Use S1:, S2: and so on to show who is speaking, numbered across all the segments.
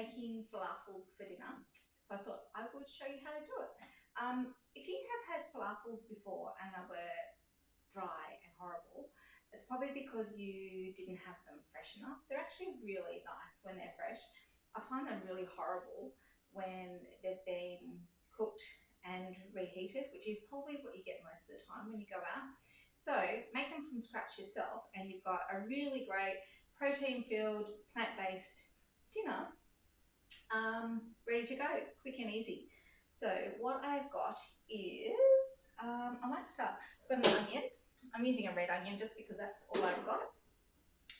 S1: making falafels for dinner, so I thought I would show you how to do it. If you have had falafels before and they were dry and horrible, it's probably because you didn't have them fresh enough. They're actually really nice when they're fresh. I find them really horrible when they've been cooked and reheated, which is probably what you get most of the time when you go out. So make them from scratch yourself and you've got a really great protein-filled, plant-based dinner ready to go, quick and easy. So what I've got is, I might start, I've got an onion. I'm using a red onion just because that's all I've got.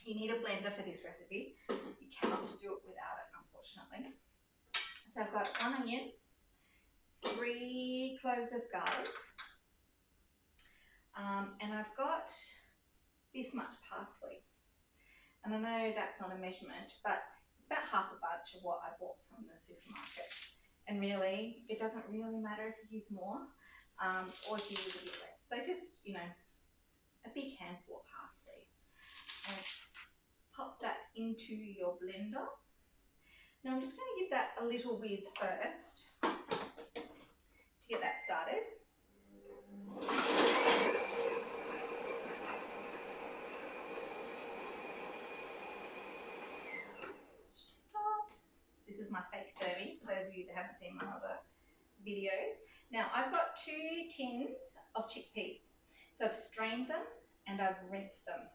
S1: You need a blender for this recipe. You cannot do it without it, unfortunately. So I've got 1 onion, 3 cloves of garlic, and I've got this much parsley. And I know that's not a measurement, but it's about half a bunch of what I bought from the supermarket. And really, it doesn't really matter if you use more or if you use a bit less. So just, a big handful of parsley. And pop that into your blender. Now I'm just going to give that a little whiz first to get that started. This is my fake thermy, for those of you that haven't seen my other videos. Now I've got 2 tins of chickpeas. So I've strained them and I've rinsed them.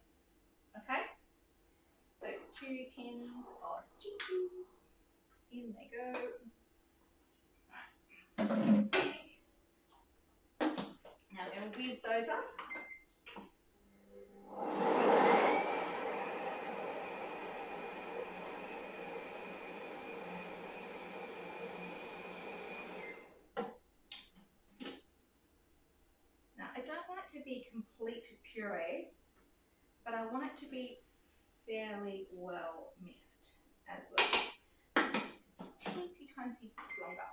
S1: Okay? So 2 tins of chickpeas. In they go. Right. Now I'm going to whiz those up. Now I don't want it to be complete puree, but I want it to be fairly well mixed as well. Teensy tiny bits longer.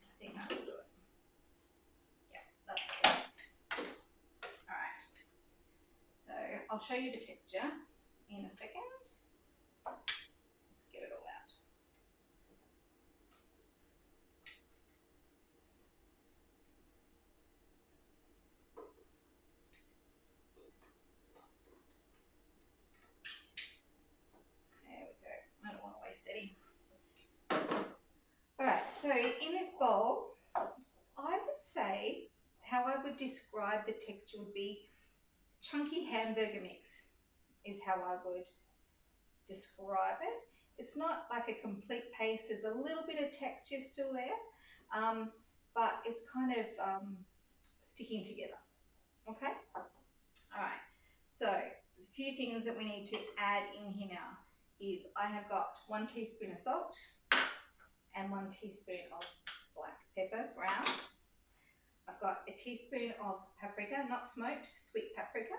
S1: I think that will do it. Yeah, that's good. Alright. So I'll show you the texture in a second. Just get it all out. There we go. I don't want to waste any. Alright, so in this bowl, I would say how I would describe the texture would be chunky hamburger mix is how I would describe it. It's not like a complete paste. There's a little bit of texture still there, but it's kind of sticking together. Okay? All right. So there's a few things that we need to add in here now. Is I have got 1 teaspoon of salt and 1 teaspoon of black pepper ground. I've got a teaspoon of paprika, not smoked, sweet paprika.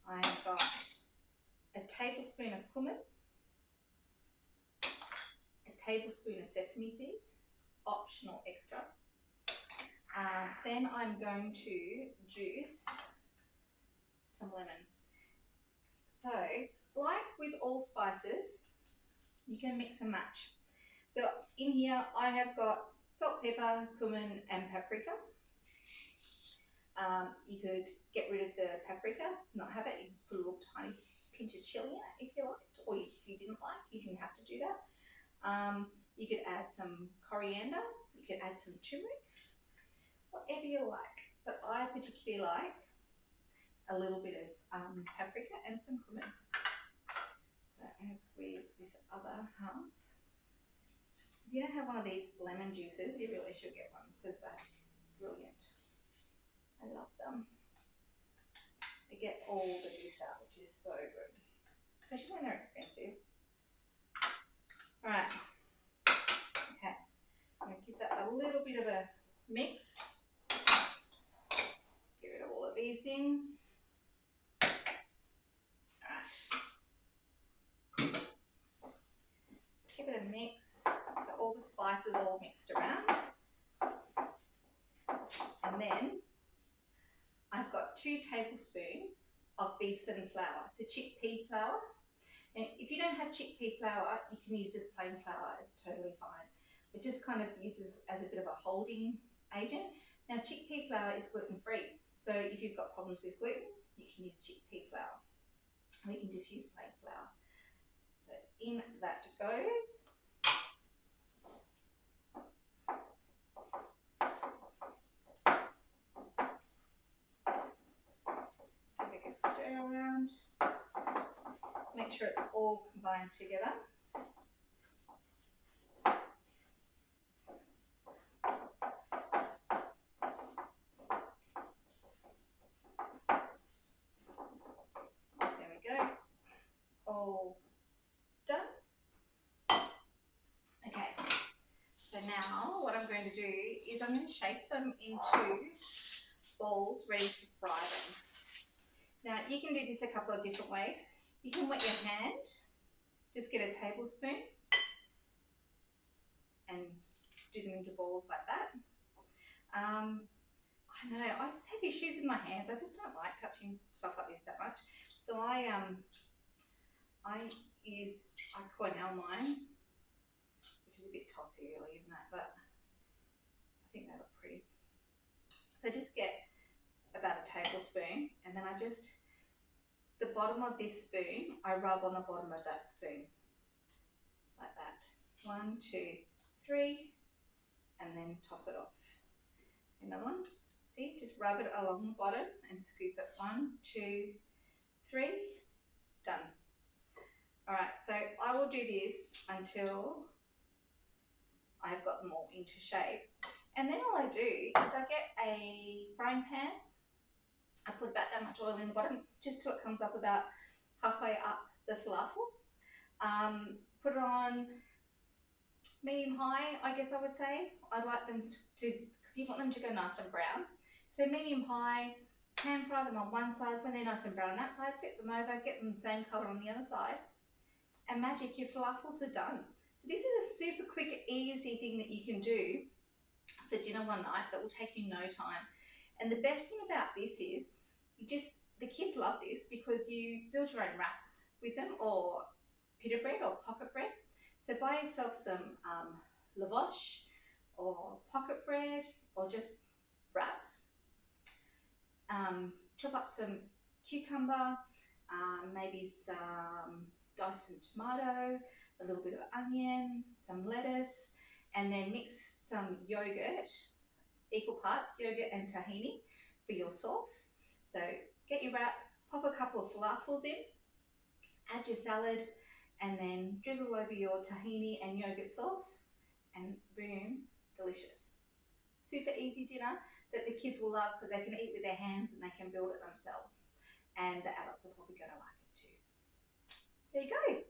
S1: I've got a tablespoon of cumin, a tablespoon of sesame seeds, optional extra. Then I'm going to juice some lemon. So, like with all spices, you can mix and match. So in here I have got salt, pepper, cumin and paprika. You could get rid of the paprika, not have it, you just put a little tiny pinch of chili in it if you liked, or if you didn't like, you didn't have to do that. You could add some coriander, you could add some turmeric, whatever you like, but I particularly like a little bit of paprika and some cumin. So I'm going to squeeze this other half. If you don't have one of these lemon juices, you really should get one because they're brilliant. I love them. They get all the juice out, which is so good, especially when they're expensive. All right. Okay. I'm going to give that a little bit of a mix. Get rid of all of these things. All right. Give it a mix. 2 tablespoons of besan flour, so chickpea flour. Now, if you don't have chickpea flour, you can use just plain flour, it's totally fine. It just kind of uses as a bit of a holding agent. Now, chickpea flour is gluten-free, so if you've got problems with gluten, you can use chickpea flour. Or you can just use plain flour. So in that goes. Give it a good stir around. Make sure it's all combined together. There we go. All done. Okay. So now what I'm going to do is I'm going to shape them into balls ready to fry them. Now you can do this a couple of different ways. You can wet your hand, just get a tablespoon and do them into balls like that. I know, I just have issues with my hands. I just don't like touching stuff like this that much. So I Cornell mine, which is a bit tossy really, isn't it? But I think they look pretty. So just get about a tablespoon, and then the bottom of this spoon, I rub on the bottom of that spoon, like that. 1, 2, 3, and then toss it off. Another one. See, just rub it along the bottom and scoop it. 1, 2, 3, done. All right, so I will do this until I've got them all into shape. And then all I do is I get a frying pan. I put about that much oil in the bottom, just till it comes up about halfway up the falafel. Put it on medium high, I guess I would say. I'd like them to, because you want them to go nice and brown. So medium high, pan fry them on one side. When they're nice and brown on that side, flip them over, get them the same colour on the other side. And magic, your falafels are done. So this is a super quick, easy thing that you can do for dinner one night that will take you no time. And the best thing about this is, the kids love this because you build your own wraps with them, or pita bread or pocket bread. So buy yourself some lavash or pocket bread or just wraps. Chop up some cucumber, maybe some diced some tomato, a little bit of onion, some lettuce, and then mix some yogurt, equal parts yogurt and tahini for your sauce. So get your wrap, pop a couple of falafels in, add your salad, and then drizzle over your tahini and yogurt sauce, and boom, delicious. Super easy dinner that the kids will love because they can eat with their hands and they can build it themselves. And the adults are probably going to like it too. There you go.